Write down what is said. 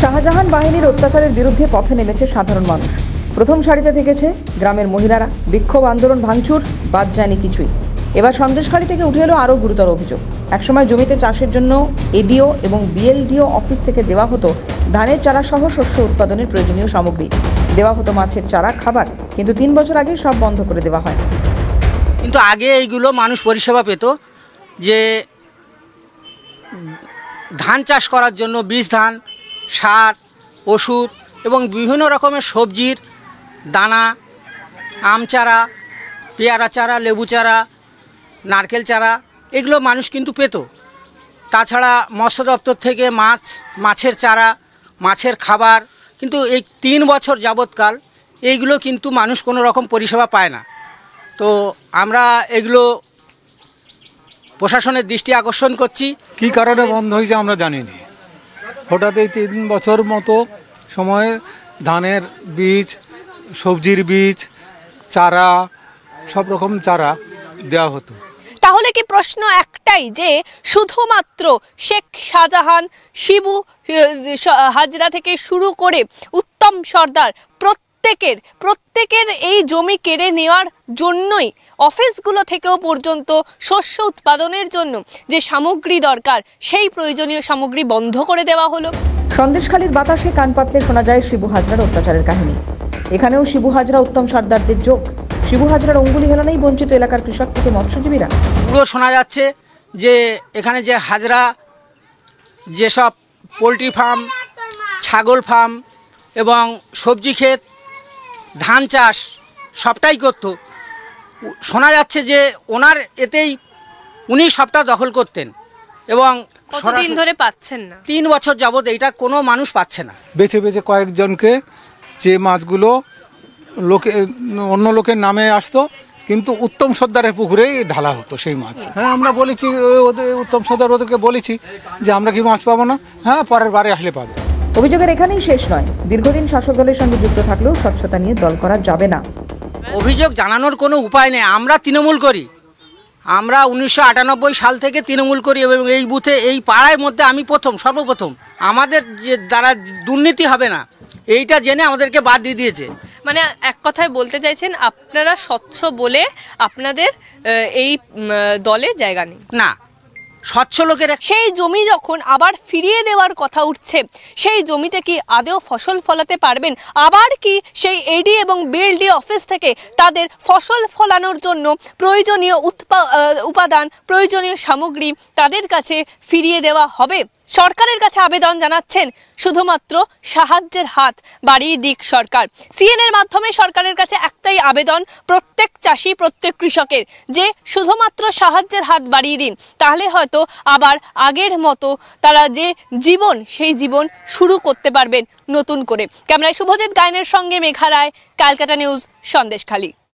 শাহজাহান বাহিনীর অত্যাচারের বিরুদ্ধে পথে নেমেছে সাধারণ মানুষ। প্রথম সারিতে থেকেছে গ্রামের মহিলারা। বিক্ষোভ, আন্দোলন, ভাঙচুর বাদ যায়নি কিছুই। এবার সন্দেশখালী থেকে উঠে এলো আরও গুরুতর অভিযোগ। একসময় জমিতে চাষের জন্য এডিও এবং বিএলডিও অফিস থেকে দেওয়া হতো ধানের চারা সহ শস্য উৎপাদনের প্রয়োজনীয় সামগ্রী, দেওয়া হতো মাছের চারা, খাবার। কিন্তু 3 বছর আগে সব বন্ধ করে দেওয়া হয়। কিন্তু আগে এইগুলো মানুষ পরিষেবা পেত, যে ধান চাষ করার জন্য বীজ ধান, সার, ওষুধ এবং বিভিন্ন রকমের সবজির দানা, আম চারা, পেয়ারা চারা, লেবু চারা, নারকেল চারা, এগুলো মানুষ কিন্তু পেত। তাছাড়া মৎস্য দপ্তর থেকে মাছের চারা, মাছের খাবার। কিন্তু এই 3 বছর যাবৎকাল এইগুলো কিন্তু মানুষ কোনো রকম পরিষেবা পায় না। তো আমরা এগুলো প্রশাসনের দৃষ্টি আকর্ষণ করছি। কী কারণে বন্ধ হয়েছে আমরা জানি না। হঠাৎ এই 3 বছর মতো সময়ে ধানের বীজ, সবজির বীজ, চারা, সব রকম চারা দেওয়া হতো। তাহলে কি প্রশ্ন একটাই, যে শুধুমাত্র শেখ শাহজাহান, শিবু হাজরা থেকে শুরু করে উত্তম সর্দার প্রত্যেকের এই জমি কেড়ে নেওয়ার জন্যই অফিসগুলো থেকেও পর্যন্ত শস্য উৎপাদনের জন্য যে সামগ্রী দরকার, সেই প্রয়োজনীয় সামগ্রী বন্ধ করে দেওয়া হলো? সন্দেশখালীর বাতাসে কান পাতলে শোনা যায় শিবু হাজরার অত্যাচারের কাহিনী। এখানেও শিবু হাজরা, উত্তম সর্দারদের যোগ। শিবু হাজরার অঙ্গুলি হেলানেই বঞ্চিত এলাকার কৃষক থেকে মৎস্যজীবীরা। পুরো শোনা যাচ্ছে যে এখানে যে হাজরা যেসব পোলট্রি ফার্ম, ছাগল ফার্ম এবং সবজি ক্ষেত, ধান চাষ সবটাই করত। শোনা যাচ্ছে যে ওনার এতেই উনি সবটা দখল করতেন এবং কতদিন ধরে পাচ্ছেন না? 3 বছর যাবত এইটা কোনো মানুষ পাচ্ছে না। বেছে বেছে কয়েকজনকে, যে মাছগুলো অন্য লোকের নামে আসতো, কিন্তু উত্তম সর্দারের পুকুরেই ঢালা হতো সেই মাছ। হ্যাঁ, আমরা বলেছি, উত্তম সর্দার ওদেরকে বলেছি যে আমরা কি মাছ পাবো না? হ্যাঁ, পরের বারে আসলে পাবো। অভিযোগের এখানেই শেষ নয়। দীর্ঘদিন শাসক দলের সঙ্গে যুক্ত থাকলেও স্বচ্ছতা নিয়ে দল করা যাবে না। অভিযোগ জানানোর কোনো উপায় নেই। আমরা তৃণমূল করি। আমরা 1998 সাল থেকে তৃণমূল করি এবং এই বুথে, এই পাড়ার মধ্যে আমি সর্বপ্রথম। আমাদের যে দ্বারা দুর্নীতি হবে না, এইটা জেনে আমাদেরকে বাদ দিয়ে দিয়েছে। মানে এক কথায় বলতে চাইছেন, আপনারা স্বচ্ছ বলে আপনাদের এই দলে জায়গা নেই? না, স্বচ্ছ লোকের সেই জমি যখন আবার ফিরিয়ে দেওয়ার কথা উঠছে, সেই জমিতে কি আদেও ফসল ফলাতে পারবেন? আবার কি সেই এডি এবং বিএলডি অফিস থেকে তাদের ফসল ফলানোর জন্য প্রয়োজনীয় উপাদান, প্রয়োজনীয় সামগ্রী তাদের কাছে ফিরিয়ে দেওয়া হবে? সরকারের কাছে আবেদন জানাচ্ছেন শুধুমাত্র সাহায্যের হাত বাড়িয়ে দিক সরকার। সিএনএর মাধ্যমে সরকারের কাছে একটাই আবেদন, প্রত্যেক চাষি, প্রত্যেক কৃষকের, যে শুধুমাত্র সাহায্যের হাত বাড়িয়ে দিন। তাহলে হয়তো আবার আগের মতো তারা যে জীবন, সেই জীবন শুরু করতে পারবেন নতুন করে। ক্যামেরায় শুভজিৎ গায়নের সঙ্গে মেঘা রায়, ক্যালকাটা নিউজ, সন্দেশখালী।